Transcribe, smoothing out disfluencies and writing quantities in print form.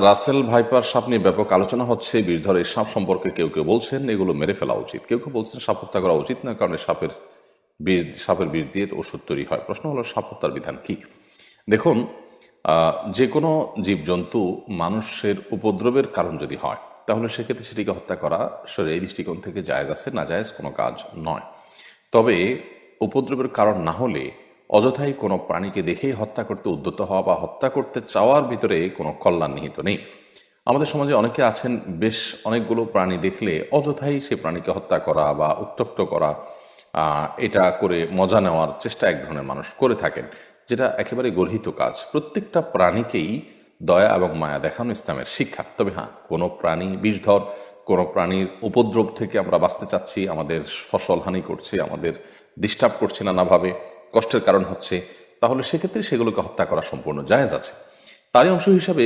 Russell viper সাপ নিয়ে ব্যাপক আলোচনা হচ্ছে। বিষধর এই সাপ সম্পর্কে কেউ কেউ বলছেন এগুলো মেরে ফেলা উচিত, কেউ কেউ বলছেন সাপ হত্যা করা উচিত না, কারণ সাপের বিষ দিয়ে ওষুধ তৈরি হয়। প্রশ্ন হলো সাপ হত্যার বিধান কি? দেখুন, যে কোনো জীবজন্তু মানুষের উপদ্রবের কারণ যদি হয়, তাহলে সেক্ষেত্রে সেটিকে হত্যা করা শরীরের দৃষ্টিকোণ থেকে জায়েজ আছে, না জায়েজ কোনো কাজ নয়। তবে উপদ্রবের কারণ না হলে অযথাই কোনো প্রাণীকে দেখেই হত্যা করতে উদ্যত হওয়া বা হত্যা করতে চাওয়ার ভিতরে কোনো কল্যাণ নিহিত নেই। আমাদের সমাজে অনেকে আছেন, বেশ অনেকগুলো প্রাণী দেখলে অযথাই সে প্রাণীকে হত্যা করা বা উত্ত্যক্ত করা, এটা করে মজা নেওয়ার চেষ্টা এক ধরনের মানুষ করে থাকেন, যেটা একেবারে গর্হিত কাজ। প্রত্যেকটা প্রাণীকেই দয়া এবং মায়া দেখানো ইসলামের শিক্ষা। তবে হ্যাঁ, কোনো প্রাণী বিষধর, কোনো প্রাণীর উপদ্রব থেকে আমরা বাঁচতে চাচ্ছি, আমাদের ফসল হানি করছে, আমাদের ডিস্টার্ব করছে নানাভাবে, কষ্টের কারণ হচ্ছে, তাহলে সেক্ষেত্রে সেগুলোকে হত্যা করা সম্পূর্ণ জায়েজ আছে। তারই অংশ হিসাবে